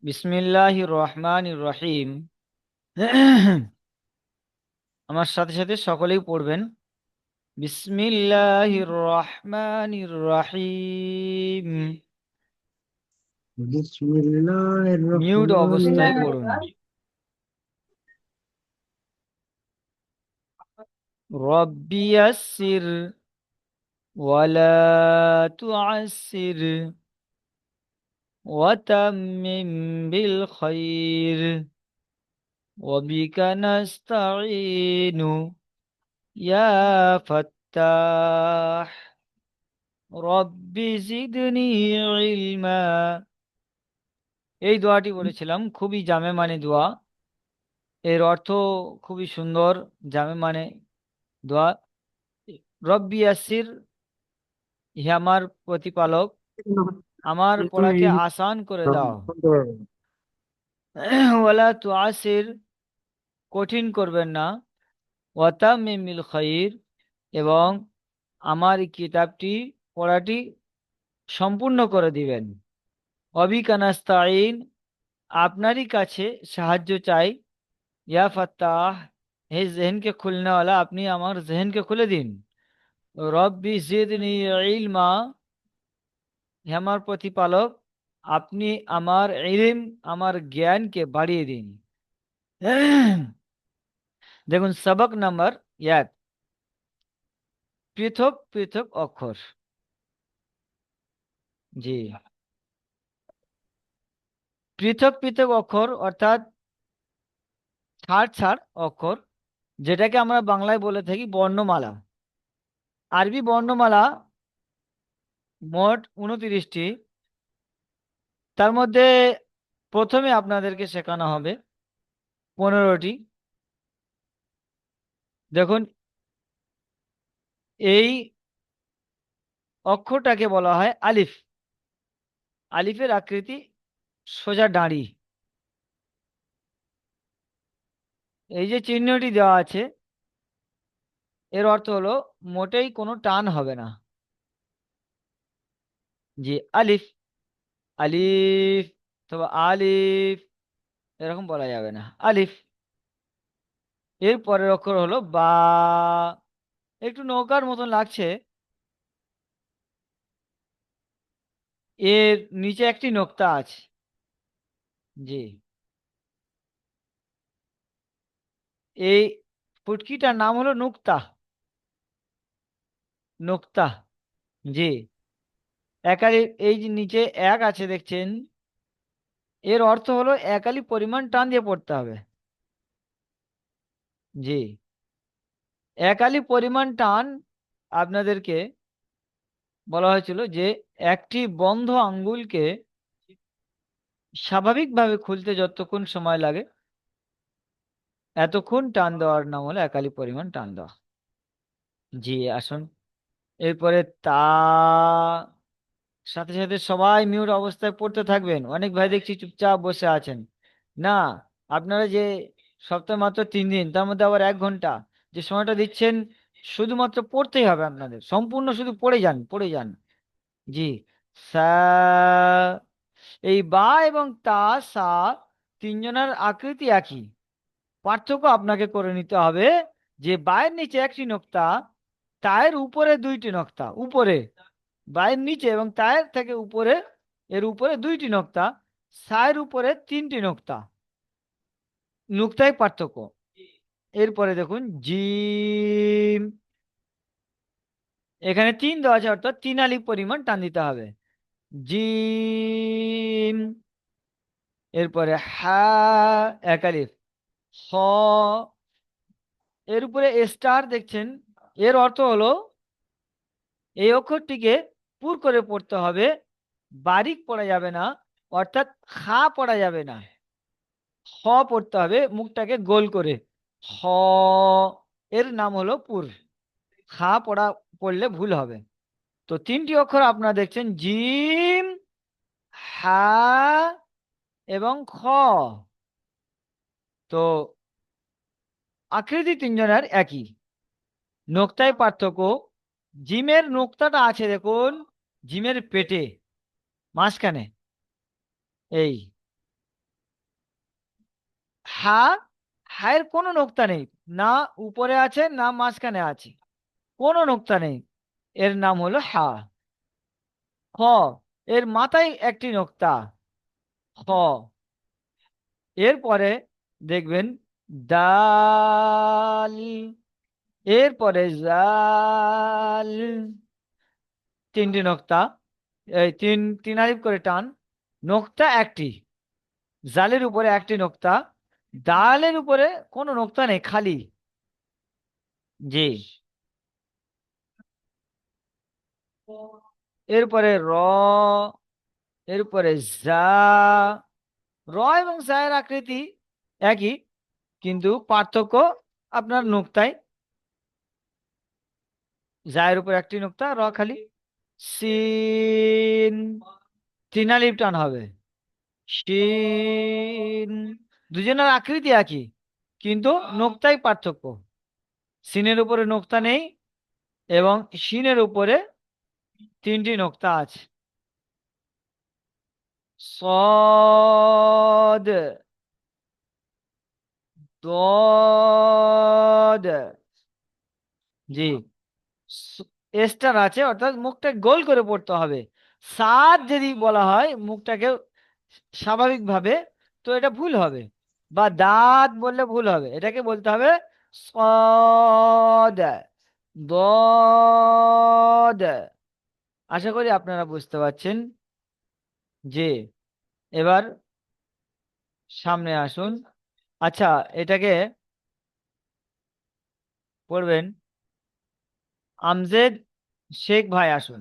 বিসমিল্লাহির রহমানির রহিম। আমার সাথে সাথে সকলেই পড়বেন। বিসমিল্লাহির রহমানির রহিম। বিসমিল্লাহির মিউট রহমানির অবস্থায় রহিম। পড়ুন। রব্বি ইয়াসসির ওয়ালা তুআসসির ওয়াতাম্মিম বিল খাইর ওয়াবিকা নাস্তাঈনু ইয়া ফাত্তাহ রব্বি জিদনি ইলমা। এই দোয়াটি বলেছিলাম, খুবই জামে মানে দোয়া। এর অর্থ খুবই সুন্দর, জামে মানে দোয়া। রব্বি ইয়াসির, হে আমার প্রতিপালক, আমার পড়াকে আসান করে দাও। ওয়ালা তুআসির, কঠিন করবেন না। ওয়াতাম্মিমিল খাইর, এবং আমার এই কিতাবটি পড়াটি সম্পূর্ণ করে দিবেন। অবিকা নাস্তাঈন, আপনারই কাছে সাহায্য চাই। ইয়া ফাত্তাহ, হে জেহনকে খুলনে वाला, আপনি আমার জেহনকে খুলে দিন। রব্বি জিদনি ইলমা, হে আমার প্রতিপালক, আপনি আমার ইলম, আমার জ্ঞানকে বাড়িয়ে দিন। দেখুন, সবক নাম্বার 1, পৃথক পৃথক অক্ষর। জি, পৃথক পৃথক অক্ষর অর্থাৎ ছাড় ছাড় অক্ষর, যেটাকে আমরা বাংলায় বলে থাকি বর্ণমালা। আরবি বর্ণমালা মোট 29টি। তার মধ্যে প্রথমে আপনাদেরকে শেখানো হবে 15টি। দেখুন, এই অক্ষরটাকে বলা হয় আলিফ। আলিফের আকৃতি সোজা দাঁড়ি। এই যে চিহ্নটি দেওয়া আছে, এর অর্থ হলো মোটেই কোনো টান হবে না। জি, আলিফ, আলিফ, তবে আলিফ এরকম বলা যাবে না, আলিফ। এর পরের অক্ষর হলো বা। একটু নৌকার মতন লাগছে, এর নিচে একটি নোক্তা আছে। জি, এই ফুটকিটার নাম হলো নুক্তা। নুক্তা, জি। একালি, এই যে নিচে এক আছে দেখছেন, এর অর্থ হলো একালি পরিমাণ টান দিয়ে পড়তে হবে। জি, একালি পরিমাণ টান আপনাদেরকে বলা হয়েছিল যে একটি বন্ধ আঙ্গুলকে স্বাভাবিকভাবে খুলতে যতক্ষণ সময় লাগে, এতক্ষণ টান দেওয়ার নাম হলো একালি পরিমাণ টান দেওয়া। জি, আসুন এরপরে তা। সাথে সাথে সবাই মিউট অবস্থায় পড়তে থাকবেন। অনেক ভাই দেখছি চুপচাপ বসে আছেন। না, আপনারা যে সপ্তাহে মাত্র 3 দিন, তার মধ্যে আবার 1 ঘন্টা যে সময়টা দিচ্ছেন, শুধুমাত্র পড়তেই হবে আপনাদের, সম্পূর্ণ শুধু পড়ে যান, পড়ে যান। জি, সা, এই বা এবং তা, সা, তিনজনের আকৃতি একই। পার্থক্য আপনাকে করে নিতে হবে যে বায়ের নিচে একটি নোক্তা, তায়ের উপরে 2টি নোক্তা। উপরে, বায়ের নিচে এবং তায়ের থেকে উপরে, এর উপরে 2টি নোক্তা, সায়ের উপরে 3টি নোক্তা। নোক্তায় পার্থক্য। এরপরে দেখুন জিম, এখানে 3 দেওয়া আছে, অর্থাৎ 3 আলিফ পরিমাণ টান দিতে হবে। জিম, এরপরে হা, এক আলিফ। হ, এর উপরে স্টার দেখছেন, এর অর্থ হলো এই অক্ষরটিকে পুর করে পড়তে হবে, বারিক পড়া যাবে না, অর্থাৎ খা পড়া যাবে না, হ পড়তে হবে মুখটাকে গোল করে। হ, এর নাম হলো পুর। খা পড়া পড়লে ভুল হবে। তো 3টি অক্ষর আপনারা দেখছেন, জিম, হা এবং খ। তো আকৃতি তিনজনের একই, নোক্তায় পার্থক্য। জিমের নোক্তাটা আছে দেখুন, জিমের পেটে মাঝখানে, এই হা, হায়ের কোনো নোক্তা নেই, না উপরে আছে না মাঝখানে আছে, কোনো নোক্তা নেই, এর নাম হলো হা। খ, এর মাথায় একটি নোক্তা, খ। এরপরে দেখবেন দাল, এরপরে জাল, তিনটি নোক্তা, এই তিন তিন আলিফ করে টান, নোক্তা একটি, জালের উপরে একটি নোক্তা, দালের উপরে কোনো নোক্তা নেই, খালি। জি। এরপরে র, এরপরে জা। র এবং জায়ের আকৃতি একই, কিন্তু পার্থক্য আপনার নোক্তায়, জায়ের উপর একটি নোক্তা, র খালি। সিন, তিন আলিফ টান হবে, শিন। দুজনের আকৃতি একই, কিন্তু নোক্তায় পার্থক্য। সিনের উপরে নোক্তা নেই এবং শিনের উপরে তিনটি নোক্তা আছে। صاد، ضاد। জি। এস্টার আছে, অর্থাৎ মুখটা গোল করে পড়তে হবে। সাদ যদি বলা হয় মুখটাকে স্বাভাবিকভাবে, তো এটা ভুল হবে, বা দাঁত বললে ভুল হবে, এটাকে বলতে হবে صاد ضاد। আশা করি আপনারা বুঝতে পারছেন। জি। এবার সামনে আসুন। আচ্ছা, এটাকে পড়বেন আমজেদ শেখ ভাই, আসুন।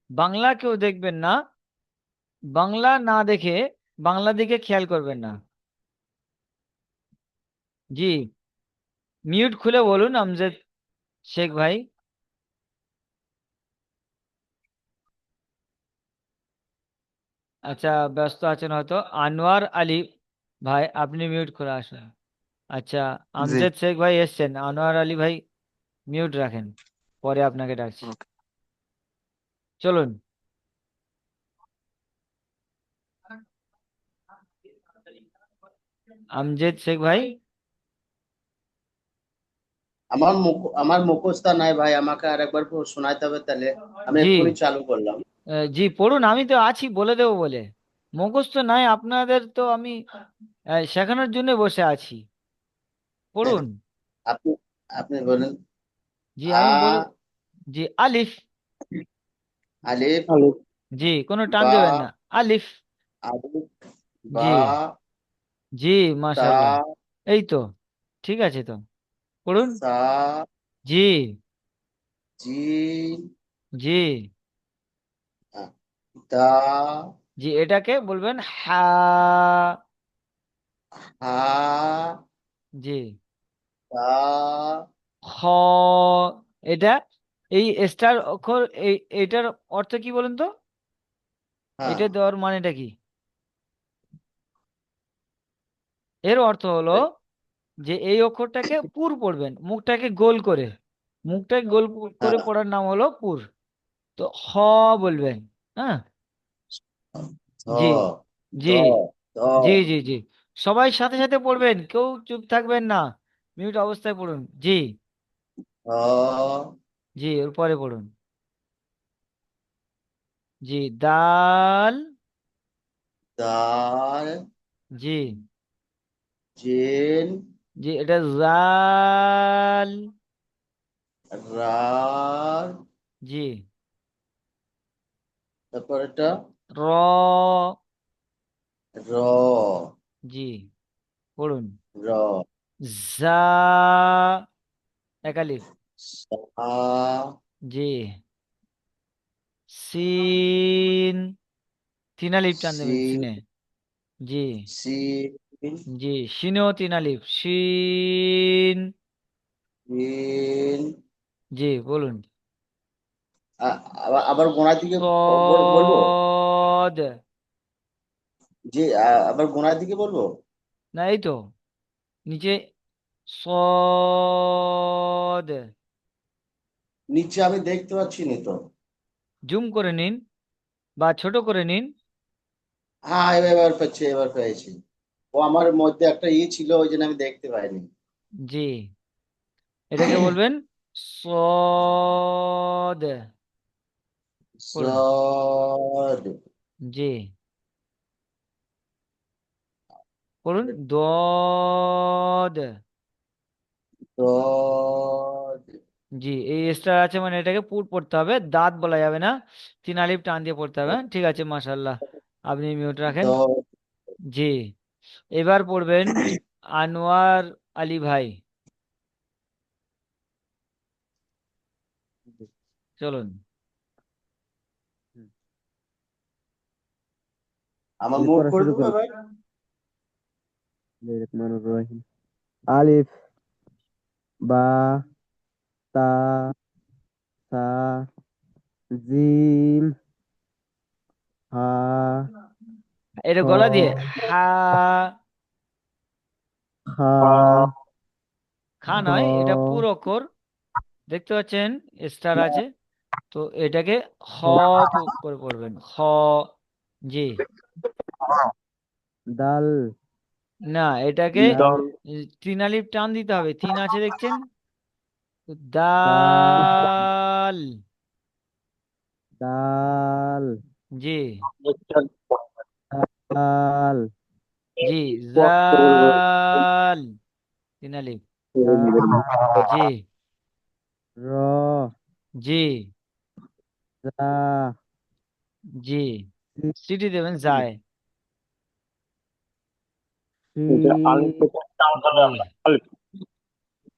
বাংলা কেউ দেখবেন না, বাংলা না দেখে বাংলা দিকে খেয়াল করবেন না। জি, মিউট খুলে বলুন আমজেদ শেখ ভাই। আচ্ছা, ব্যস্ত আছেন হয়তো। আনোয়ার আলী ভাই, আপনি মিউট করে আসুন। আচ্ছা, জি। আমজেদ শেখ ভাই এসছেন, আনোয়ার আলী ভাই মিউট রাখেন, পরে আপনাকে ডাকছি। ওকে। চলুন। আমজেদ শেখ ভাই। আমার মুখস্থ নাই ভাই, আমাকে আরেকবার শোনাইতে হবে তাহলে। আমি জি। এক্ষুনি চালু করলাম। জি পড়ুন, আমি তো আছি বলে দেবো বলে। মুখস্থ নাই আপনাদের, তো আমি শেখানোর জন্য বসে আছি। পড়ুন। আপনি আপনি বলেন। জি আ, আমি বলে, জি আলিফ। আলিফ। জি, কোনো টান বা, দেবেন না। আলিফ। আলিফ, জি। বা, জি, তা, মাশাল্লাহ। এই তো, ঠিক আছে তো, পড়ুন। সা, জি। জিম, জি। আ, দা, জি, এটাকে বলবেন হা। হা, জি। তা, খ, এটা, এই স্টার অক্ষর, এইটার অর্থ কি বলুন তো? হ্যাঁ। এটা দেওয়ার মানেটা কি? এর অর্থ হলো যে এই অক্ষরটাকে পুর পড়বেন, মুখটাকে গোল করে, মুখটাকে গোল করে হ্যাঁ। পড়ার নাম হলো পুর। তো হ বলবেন। হ্যাঁ। ধ, জি। জি। ধ, ধ, জি। জি। জি, সবাই সাথে সাথে পড়বেন, কেউ চুপ থাকবেন না, মিউট অবস্থায় পড়ুন। জি। ধ, জি, এর পরে পড়ুন। জি, দাল। দাল, জি। জিন, জি, এটা জাল। রা, জি। তারপর এটা র। র, জি, পড়ুন। র, জা, একালিফ। সা, জি। সিন, তিন আলিফ টান সি, দেবেন সিনে। জি। সিন, জি, সিনেও তিন আলিফ, সিন। সিন। জি, বলুন। আবার আবার গোড়া থেকে বলবো। সদ। জি, আবার গোড়ার দিকে বলবো। না, এই তো নিচে, সদ। নিচে আমি দেখতে পাচ্ছি না তো। জুম করে নিন। বা ছোট করে নিন। হ্যাঁ, এবার পেয়েছি। ও আমার মধ্যে একটা ছিল, ওই জন্য আমি দেখতে পাইনি। জি, এটাকে বলবেন সদ। পড়ুন। সদ। জি, পড়ুন দদ। সদ। জি, এই স্টার আছে মানে এটাকে পুর পড়তে হবে, দাঁত বলা যাবে না, 3 আলিফ টান দিয়ে পড়তে হবে। ঠিক আছে, মাশাল্লাহ, আপনি মিউট রাখেন। দ- জি, এবার পড়বেন আনোয়ার আলী ভাই, চলুন। আমার মুখ পড়া করে শুরু দেবে করুন। ভাই? বিসমিল্লাহির রহমানির রহিম। আলিফ, বা, তা, সা, জিম, হা, এটা খ, গলা দিয়ে হা। খা, খা গ, নয়, এটা পুরো অক্ষর, দেখতে পাচ্ছেন স্টার আছে, তো এটাকে খ করে পড়বেন, খ। জি, দাল, না, এটাকে দাল, 3 আলিফ টান দিতে হবে, 3 আছে দেখছেন, তো দা, দাল। দাল, জি, দাল, জি, জাল, 3 আলিফ। জি, র, জি, জা, জি, সি, সিটি দেবেন যায়। সি, জি,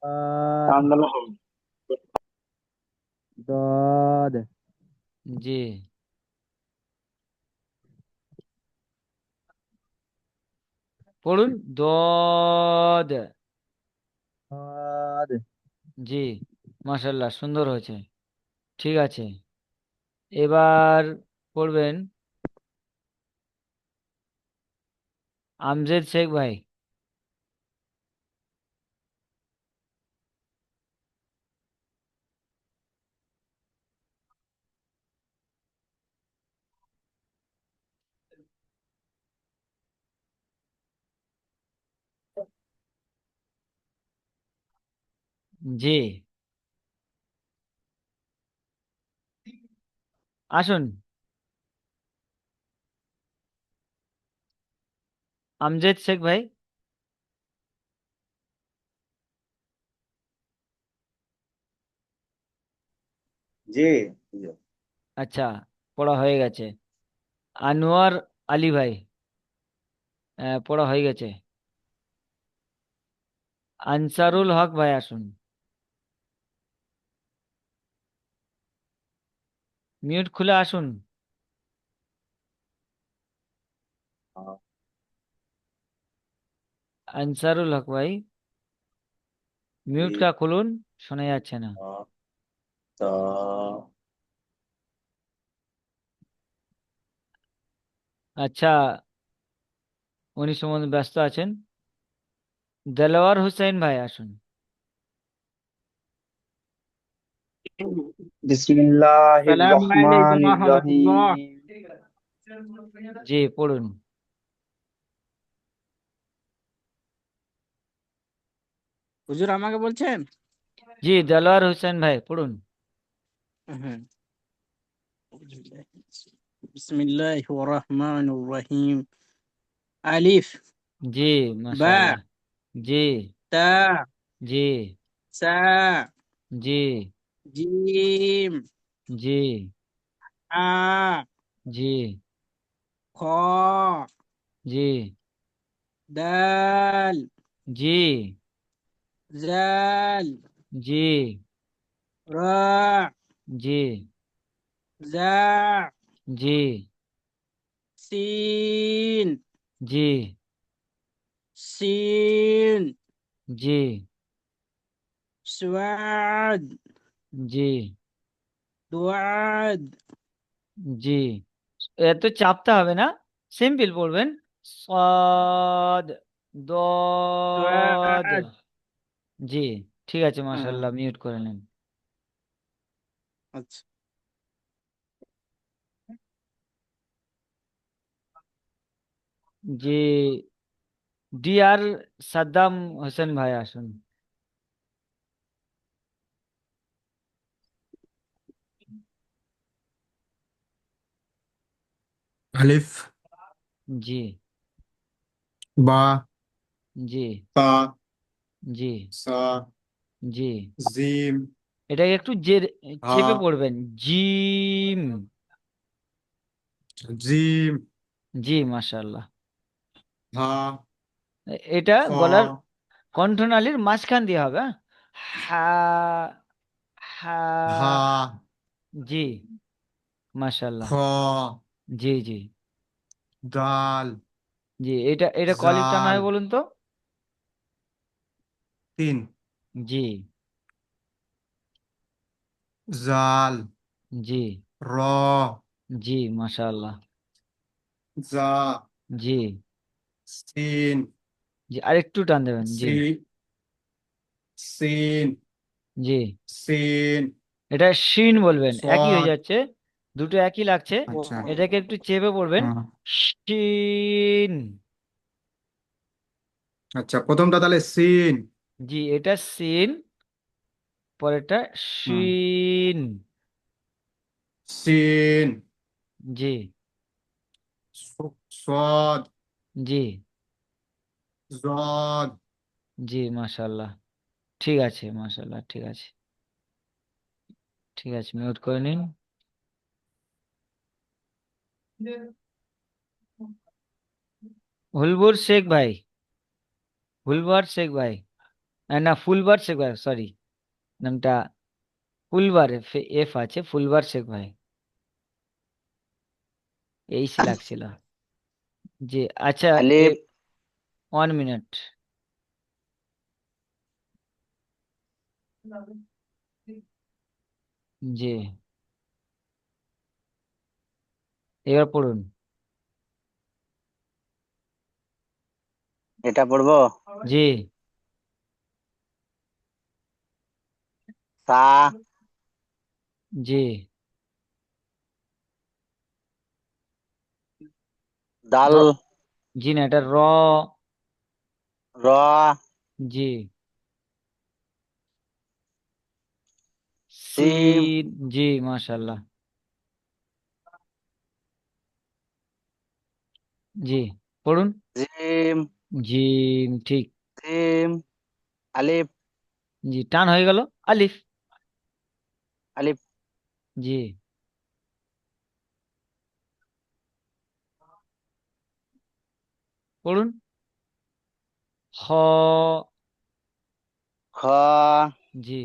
আ, দদ, জি, পড়ুন দদ। দদ, জি, মাশাল্লাহ, সুন্দর হয়েছে। ঠিক আছে, এবার পড়বেন আমজেদ শেখ ভাই। জি, আসুন আমজেদ শেখ ভাই। জি। আচ্ছা, পড়া হয়ে গেছে। আনোয়ার আলী ভাই, পড়া হয়ে গেছে। আনসারুল হক ভাই, আসুন, মিউট খুলে আসুন। আনসারুল হক ভাই, মিউট কা খুলুন, শোনা যাচ্ছে না। দ- আচ্ছা, উনি সম্বন্ধে ব্যস্ত আছেন। দেলোয়ার হুসাইন ভাই, আসুন। বিসমিল্লাহির আসসালামু আলাইকুম রহমানির রহমতুল্লাহ। রহিম। জি, পড়ুন। হুজুর আমাকে বলছেন? জি, দেলোয়ার হুসাইন ভাই, পড়ুন। হ্যাঁ, বিসমিল্লাহির রহমানির রহিম। আলিফ, জি, বা, মাশাআল্লাহ। জি, তা, জি, সা, জি, জিম, জি, আ, জি, খ, জি, দাল, জি, জাল, জি, রা, জি, জা, জি, সিন, জি, সিন, জি, সাদ, জি, দুআদ, জি, এত চাপতে হবে না, সিম্পল পড়বেন। সদ, দদ। দুআদ। জি, ঠিক আছে, মাশাআল্লাহ, মিউট করে নিন। আচ্ছা। জি, ডি আর সাদ্দাম হোসেন ভাই আসুন। আলিফ, জি বা, জি তা, জি সা, জি, জিম, এটাকে একটু হা, চেপে পড়বেন। জিম। জিম, জি, মাশাআল্লাহ। হা, এটা খ, গলার কণ্ঠনালীর মাঝখান দিয়ে হবে, হ্যাঁ? হা হা, হা। জি, খ, মাশাআল্লাহ। জি জি দাল, জি, এটা এটা কলিক টানা জাল, হয় বলুন তো। 3, জি জাল, জি র, জি, মাশাআল্লাহ। জা, জি সিন, জি, আরেকটু টান দেবেন। জি সি, সিন, জি, সিন, এটা শিন বলবেন, একই হয়ে সদ। যাচ্ছে, দুটো একই লাগছে। আচ্ছা, এটাকে একটু চেপে পড়বেন। হ্যাঁ। শিন। আচ্ছা, প্রথমটা তাহলে সিন। জি, এটা সিন, পরেরটা হুম, শিন। সিন, জি সদ, জি জদ। জি, মাশাআল্লাহ। ঠিক আছে, মাশাআল্লাহ, ঠিক আছে। ঠিক আছে, মিউট করে নিন। হুলবুর শেখ ভাই, ফুলবার শেখ ভাই, না ফুলবার শেখ ভাই, সরি, নামটা ফুলবার, এফ আছে, ফুলবার শেখ ভাই, এই সে লাগছিল। জি, আচ্ছা, এ আলিফ, 1 মিনিট। জি, এবার পড়ুন। এটা পড়বো। জি সা, জি দাল, র, জি না, এটা র। র, জি, সি। সিম, জি, মাশাআল্লাহ। জি, পড়ুন। জিম, জি, ঠিক। সিম, আলিফ, জি, টান হয়ে গেল, আলিফ। আলিফ, জি, পড়ুন। হ। খ, জি,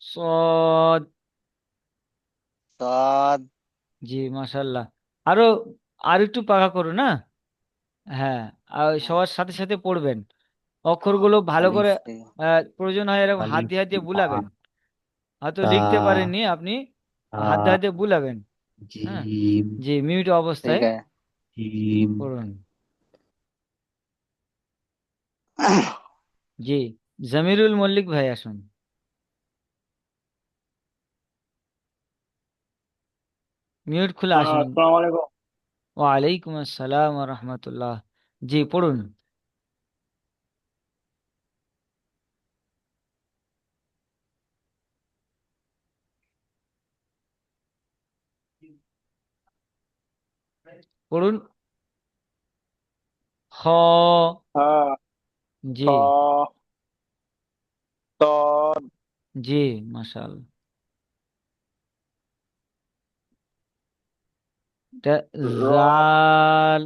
সদ। সদ, জি, মাশাআল্লাহ। আরো আর একটু পাকা করুন না। হ্যাঁ, আর ওই সবার সাথে সাথে পড়বেন, অক্ষরগুলো ভালো করে। আলিফ, প্রয়োজন হয় এরকম হাত আলিফ দিয়ে হাত দিয়ে বা বুলাবেন, হয়তো তা লিখতে পারেননি আপনি, হাত দিয়ে হাত দিয়ে বুলাবেন। হ্যাঁ, জিম জি, মিউট অবস্থায় ঠিক আছে। জিম পড়ুন। জি, জামিরুল মল্লিক ভাই আসুন। মিউট খুলে আসুন। আসসালামু আলাইকুম। ওয়ালাইকুম আসসালাম ওয়া রাহমাতুল্লাহ। জি, পড়ুন। পড়ুন। খ। হ্যাঁ, খ, জি ত, জি, মাশাআল্লাহ। এটা র, জাল।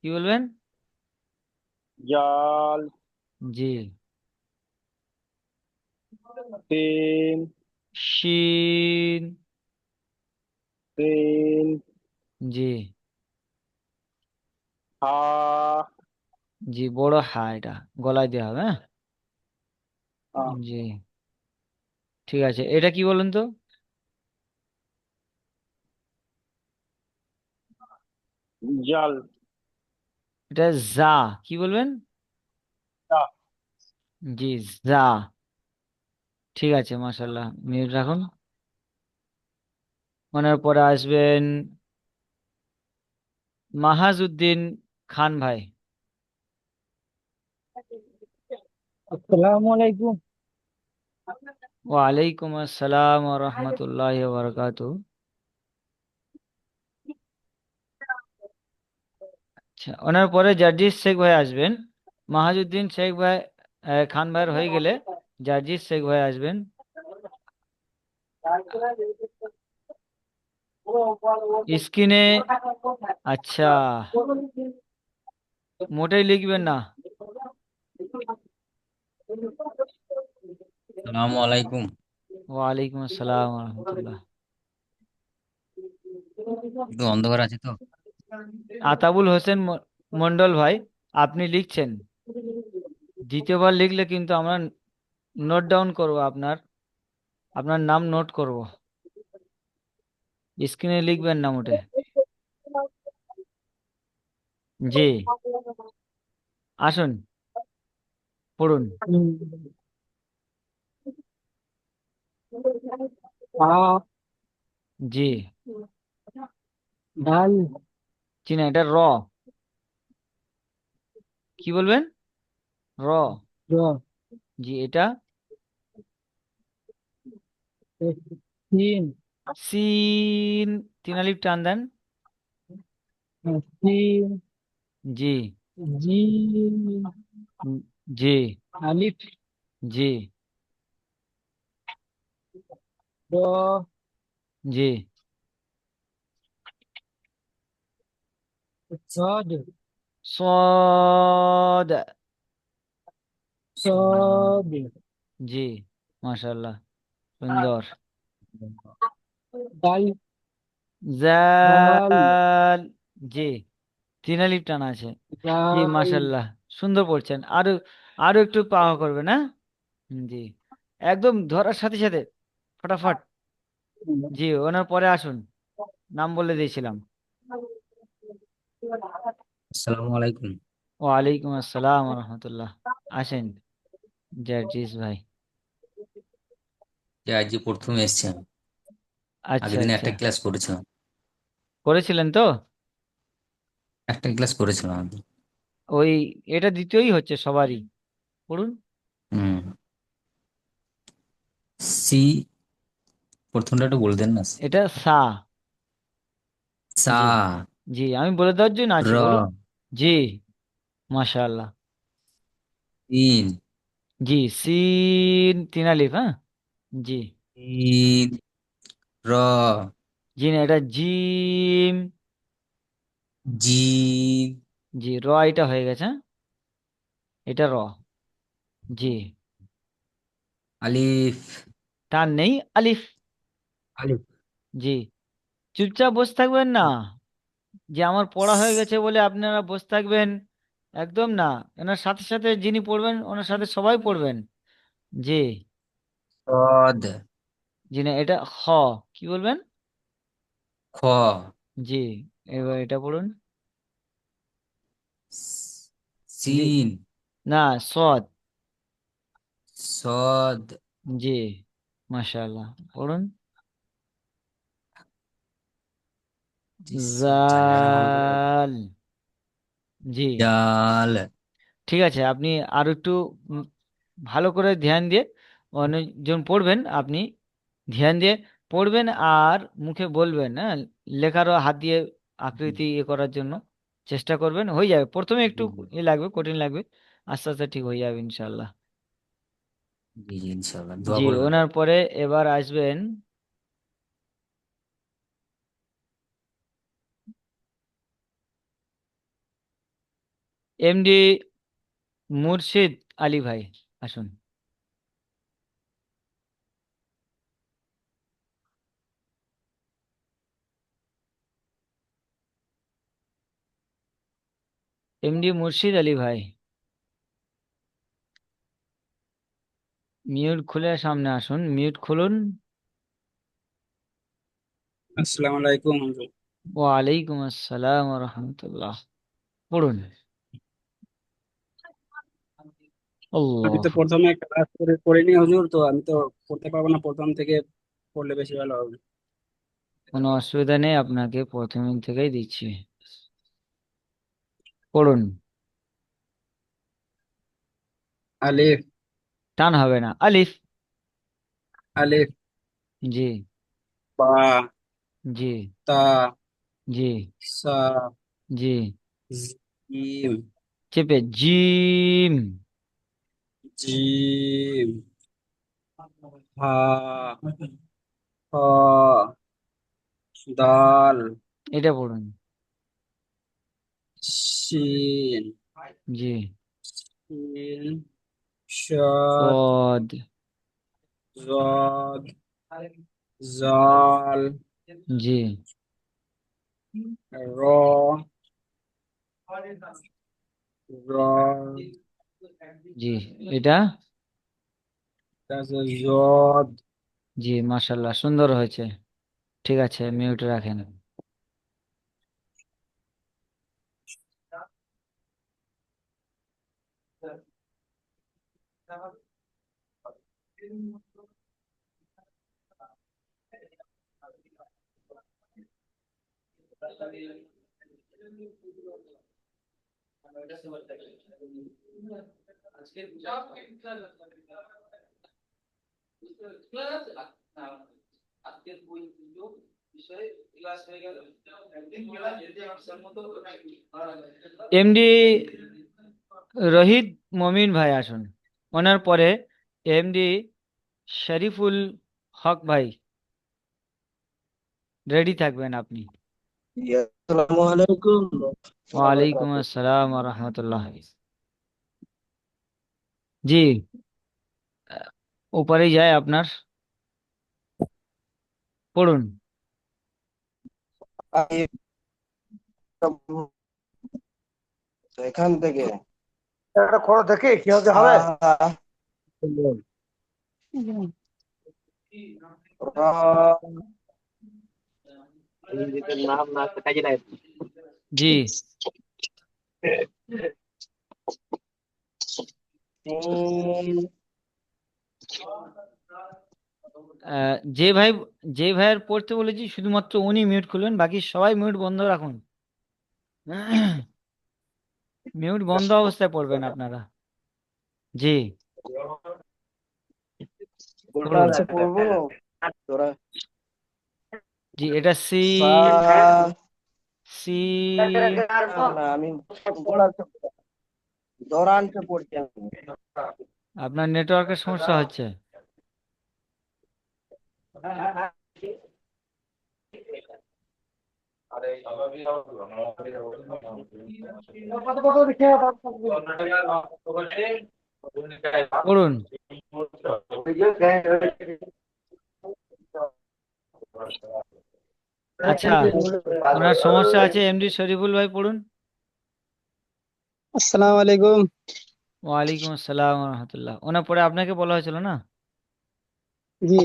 কি বলবেন? জাল, জি, তিন, শিন। তিন, জি হা, জি, বড় হা, এটা গলায় দেওয়া হবে, হ্যাঁ। আ, জি, ঠিক আছে, এটা কি বলুন তো? জাল, এটা জা, কি বলবেন? তা, জি, জা। ঠিক আছে, মাশাআল্লাহ, মিউট রাখুন। ওনার পরে আসবেন মাহাজউদ্দিন খান ভাই। আসসালামু আলাইকুম। ওয়ালাইকুম আসসালাম ওয়া রাহমাতুল্লাহি ওয়া বারাকাতুহু। আচ্ছা, ওনার পরে জার্জিস শেখ ভাই আসবেন। মাহাজউদ্দিন শেখ ভাই খান ভাইয়ের হয়ে গেলে জার্জিস শেখ ভাই আসবেন। স্ক্রিনে আচ্ছা, মোটেই লিখবেন না। সালামু আলাইকুম। ওয়ালাইকুম আসসালাম ওয়া রাহমাতুল্লাহ। একটু অন্ধকার আছে তো। আতাবুল হোসেন মন্ডল ভাই, আপনি লিখছেন। দ্বিতীয়বার লিখলে কিন্তু আমরা নোট ডাউন করব, আপনার আপনার নাম নোট করব। স্ক্রিনে লিখবেন না মোটে। জি, আসুন পড়ুন। আ জি, ডাল জি না, এটা র। কি বলবেন? র। র জি, এটা সিন সিন। তিন আলিফ টান দেন। সিন জি, জিম উম, জি, আলিফ জি, র জি, সদ সদ। সদ জি, মাশাআল্লাহ, সুন্দর। ডাল ডাল জাল। জি, তিন আলিফ টান আছে। জি, ডাল মাশাআল্লাহ, সুন্দর পড়ছেন। আরো আরো একটু পাওয়া করবে না? জি, একদম ধরার সাথে সাথে ফটাফট। জি, ওনার পরে আসুন, নাম বলে দিয়েছিলাম। আসসালামু আলাইকুম। ওয়ালাইকুম আসসালাম ওয়া রাহমাতুল্লাহ। আসেন জার্জিস ভাই। যে আজ যে প্রথম এসছি আমি। আচ্ছা আগের দিনে আচ্ছা, একটা ক্লাস করেছিলাম। করেছিলেন তো? একটা ক্লাস করেছিলাম আমি। ওই এটা দ্বিতীয়ই হচ্ছে সবারই। পড়ুন। হুম। সি, প্রথমটা একটু বলে দেন না। এটা সা। সা, জি, জি, আমি বলে দেওয়ার জন্য র, আছি, বলুন। জি, মাশাআল্লাহ। তিন, জি, সিন তিন আলিফ, হ্যাঁ। জি, তিন, র, জি না, এটা জিম। জি, জি, র এটা হয়ে গেছে, হ্যাঁ? এটা র। জি, আলিফ, টান নেই, আলিফ। আলিফ, জি, চুপচাপ বসে থাকবেন না, যে আমার পড়া হয়ে গেছে বলে আপনারা বসে থাকবেন, একদম না। ওনার সাথে সাথে যিনি পড়বেন ওনার সাথে সবাই পড়বেন। জি, সদ, জি না, এটা খ। কি বলবেন? খ, জি, এবার এটা পড়ুন। জি, সিন, না, সদ। সদ, জি, মাশাআল্লাহ, পড়ুন। জানলে না ভালো করে। জাল। জি, জাল, ঠিক আছে, আপনি আরো একটু উম, ভালো করে ধ্যান দিয়ে অনেকজন পড়বেন, আপনি ধ্যান দিয়ে পড়বেন আর মুখে বলবেন, হ্যাঁ। লেখারও হাত দিয়ে আকৃতি করার জন্য চেষ্টা করবেন, হয়ে যাবে। প্রথমে একটু লাগবে, কঠিন লাগবে, আস্তে আস্তে ঠিক হয়ে যাবে ইনশাল্লাহ। জি জি, ইনশাল্লাহ দোয়া জি, করবেন। ওনার পরে এবার আসবেন এমডি মুর্শিদ আলী ভাই। আসুন। এমডি মুর্শিদ আলী ভাই, মিউট খুলে সামনে আসুন, মিউট খুলুন। আসসালামু আলাইকুম হুজুর। ওয়ালাইকুম আসসালাম ওয়া রাহমাতুল্লাহ। পড়ুন। আমি আল্লাহ। তো প্রথমে ক্লাস করে পড়িনি হুজুর, তো আমি তো পড়তে পারবো না, প্রথম থেকে পড়লে বেশি ভালো হবে। কোনো অসুবিধা নেই, আপনাকে প্রথম থেকেই দিচ্ছি। পড়ুন। আলিফ, টান হবে না, আলিফ। আলিফ, জি বা, জি তা, জি সা, জি। জিম, চেপে জিম। জিম, হা, হ, দাল, এটা পড়ুন। শিন, জি। শিন, শাদ, সদ। জদ, জাল, জি র, র, জি। এটা তারপর জদ, জি, মাশাল্লাহ, সুন্দর হয়েছে। ঠিক আছে, মিউট রাখেন। এমডি রহিদ মমিন ভাই আসুন, ওনার পরে এমডি শরীফুল হক ভাই। রেডি থাকবেন আপনি। আসসালামু আলাইকুম। ওয়ালাইকুম আসসালাম ওয়া রাহমাতুল্লাহ। জি, উপরেই যায় আপনার। পড়ুন। আমি এখান থেকে একটা খোলা দেখে কি হতে হবে। আ, র, নিজেদের নাম না আসতে কাজে লাগে। জি। সিন, যে ভাই, যে ভাইয়ের পড়তে বলেছি শুধুমাত্র উনি মিউট খুলবেন, বাকি সবাই মিউট বন্ধ রাখুন। মিউট বন্ধ অবস্থায় পড়বেন আপনারা। জি কোনটা পড়ুন। আছে পড়বো? তোরা জি, এটা সা, সিন। না আমি গোড়াতে দৌড়ানতে পড়ছি আমি। আপনার নেটওয়ার্কের সমস্যা হচ্ছে। কত কত দেখে পড়ুন। আচ্ছা, ওনার সমস্যা আছে, এমডি শরীফুল ভাই পড়ুন। আসসালামু আলাইকুম। ওয়ালাইকুম আসসালাম ওয়া রাহমাতুল্লাহ। ওনার পরে আপনাকে বলা হয়েছিল না? জি,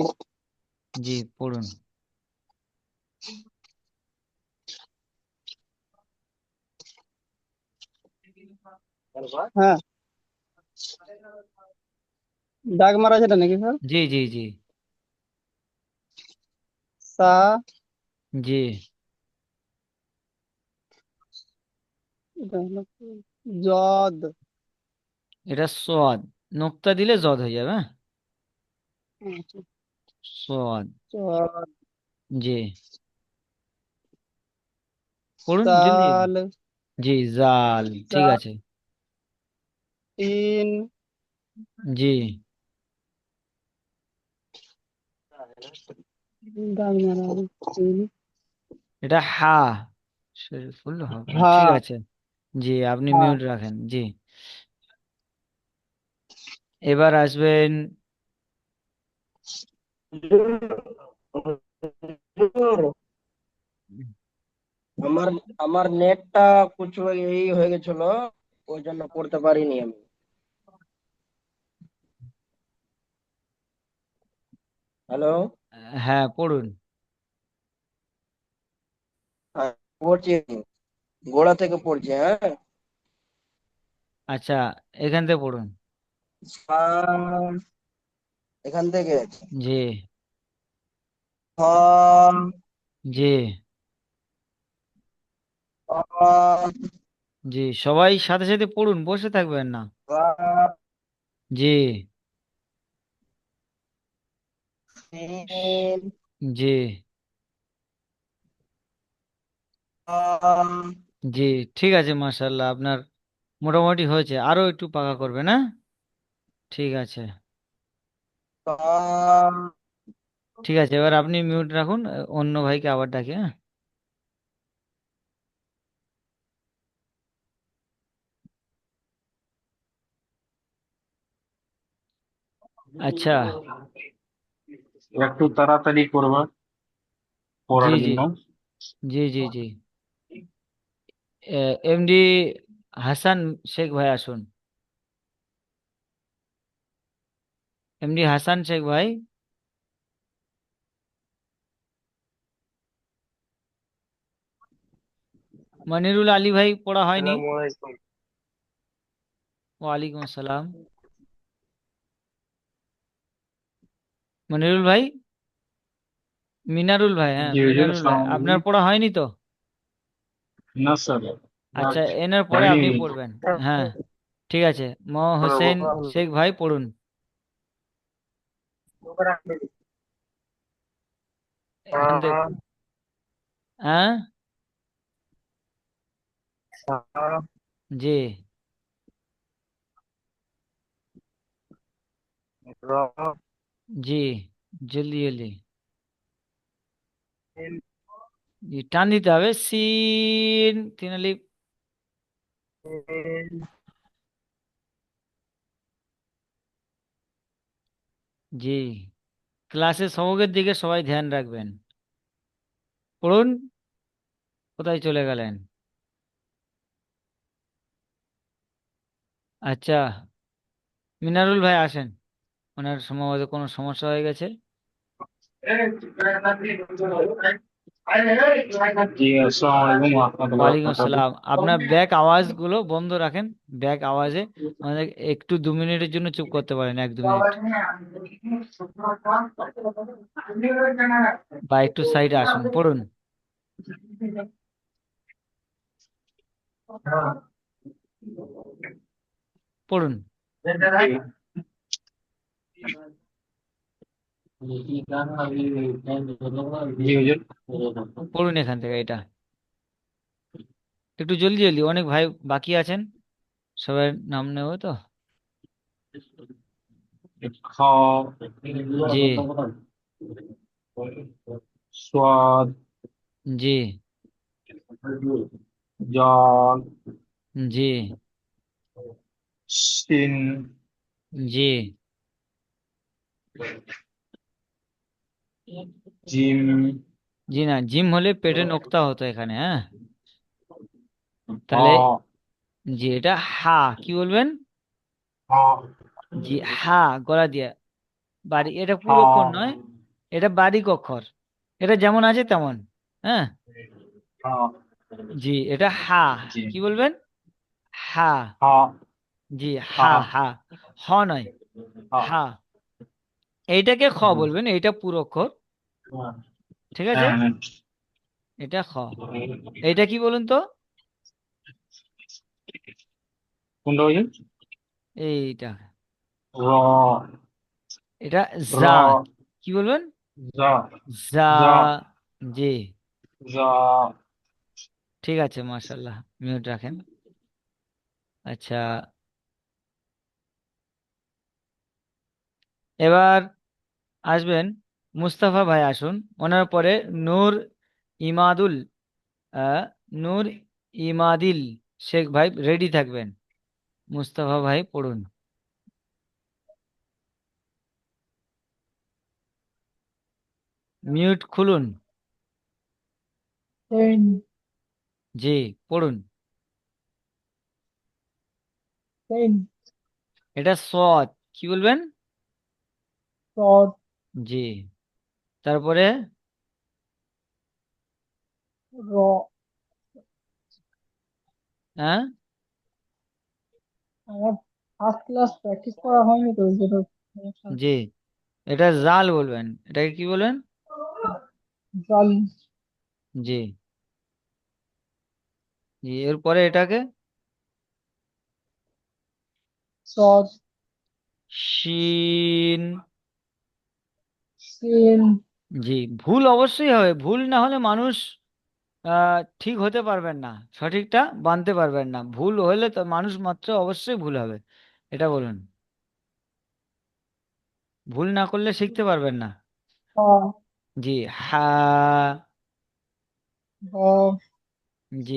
জি পড়ুন। হ্যাঁ, দাগ মারা যেটা নাকি স্যার? জি জি জি সা, জি। এটা হলো জদ, এটা সদ, নোক্তা দিলে জদ হয়ে যাবে, হ্যাঁ? আচ্ছা, সদ। জদ, জি পড়ুন জলদি। জাল, জি জাল, ঠিক আছে। তিন, জি, দাগ মারা তিন, এটা হা, শরীফুল হক ভাই, হা, ঠিক আছে। জি, আপনি হা, মিউট রাখেন। জি, এবার আসবেন। আমার আমার নেটটা কিছু এই হয়ে গেছিল, ওই জন্য পড়তে পারিনি আমি। হ্যালো, হ্যাঁ পড়ুন। হ্যাঁ, পড়ছি আমি। গোড়া থেকে পড়ছি, হ্যাঁ। আচ্ছা, এখান থেকে পড়ুন। সা, এখান থেকে জি হ, জি ক জি, সবাই সাথে সাথে পড়ুন, বসে থাকবেন না। খ জি সিন জি জি, ঠিক আছে, মাশাআল্লাহ, আপনার মোটামুটি হয়েছে, আরো একটু পাকা করবেন, হ্যাঁ? ঠিক আছে, ক ঠিক আছে, এবার আপনি মিউট রাখুন, অন্য ভাইকে আবার ডাকি, হ্যাঁ? আচ্ছা, একটু তাড়াতাড়ি করবা জি পড়ার জি জন্য। জি জি জি, এমডি হাসান শেখ ভাই আসুন। এমডি হাসান শেখ ভাই, মনিরুল আলী ভাই পড়া হয়নি? ওয়ালাইকুম আসসালাম। মনিরুল ভাই, মিনারুল ভাই, হ্যাঁ জি হুজুর, মিনারুল ভাই, আসসালামু আপনার আলাইকুম। পড়া হয়নি তো? না স্যার, আচ্ছা, এনার পরে হয়নি। আপনি পড়বেন। হ্যাঁ, ঠিক আছে, হোসেন শেখ ভাই পড়ুন এখান থেকে। হ্যাঁ, জি জি, জলদি জলদি, জি, টান দিতে হবে, সিন তিন আলিফ। জি, ক্লাসের সমকের দিকে সবাই ধ্যান রাখবেন, পড়ুন। কোথায় চলে গেলেন? আচ্ছা, মিনারুল ভাই আসেন, ওনার সম্ভবত কোনো সমস্যা হয়ে গেছে। জি, আসসালামু আলাইকুম ওয়া রাহমাতুল্লাহি ওয়া ওয়ালাইকুম আসসালাম, আপনার বারাকাতুহু। ব্যাক আওয়াজগুলো বন্ধ রাখেন, ব্যাক আওয়াজে আমাদের একটু 2 মিনিটের জন্য চুপ করতে পারেন, 1-2 মিনিট, বা একটু সাইডে আসুন, পড়ুন পড়ুন জি হুজুর। পড়ুন এখান থেকে এটা, একটু জলদি জলদি, অনেক ভাই বাকি আছেন, সবার নাম নেব তো। খ, জি সাদ, জি জাল, জি সিন, জি, জিম, জি না, জিম হলে পেটে নোক্তা হতো এখানে, হ্যাঁ? হ, তাহলে জি, এটা হা, কি বলবেন? হ, জি, হা, গলা দিয়ে, বাড়ি, এটা হ, পুরো অক্ষর নয়, এটা বারিক অক্ষর, এটা যেমন আছে তেমন, হ্যাঁ? হ, জি, এটা হা, জি, কি বলবেন? হা, হ, জি, হ, হা হা, হ নয়, হ, হা, এইটাকে খ বলবেন, এইটা পুরো অক্ষর, ঠিক আছে? হ্যাঁ, এটা খ, এইটা কি বলুন তো? কোনটা হুজুর? এইটা, র, এটা র, জা, কি বলবেন? জা, জা, জা, জি, জা, ঠিক আছে, মাশাল্লাহ, মিউট রাখেন। আচ্ছা, এবার আসবেন মুস্তাফা ভাই, আসুন, ওনার পরে নূর ইমাদুল, আহ, নূর ইমাদিল শেখ ভাই রেডি থাকবেন, মুস্তাফা ভাই পড়ুন, মিউট খুলুন, জি, পড়ুন, এটা সৎ, কি বলবেন? জি, তারপরে হ্যাঁ, আমার ফার্স্ট ক্লাস প্র্যাকটিস করা হয়নি তো, ওই জন্য সমস্যা জি, হচ্ছে। এটা জাল বলবেন, এটাকে কি বলবেন? জাল, জি জি, এরপরে এটাকে সদ, শিন। সিন, জি, ভুল অবশ্যই হবে, ভুল না হলে মানুষ ঠিক হতে পারবেন না, সঠিকটা বানতে পারবেন না, ভুল হলে তো মানুষ মাত্র অবশ্যই ভুল হবে। এটা বলুন, ভুল না করলে শিখতে পারবেন না। হা, জি, হ্যাঁ। বা, জি,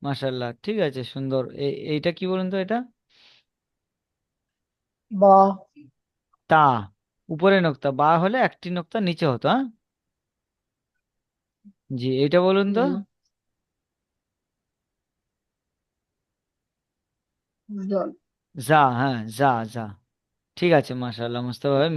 মাশাল্লাহ, ঠিক আছে, সুন্দর। এইটা কি বলুন তো, এটা বা, তা, উপরে নোক্তা, বা হলে একটি নোক্তা নিচে হতো, হ্যাঁ। জি, এইটা বলুন তো। জল। যা, হ্যাঁ, যা যা। ঠিক আছে, মাশাল্লাহ, মুস্তাফা ভাই।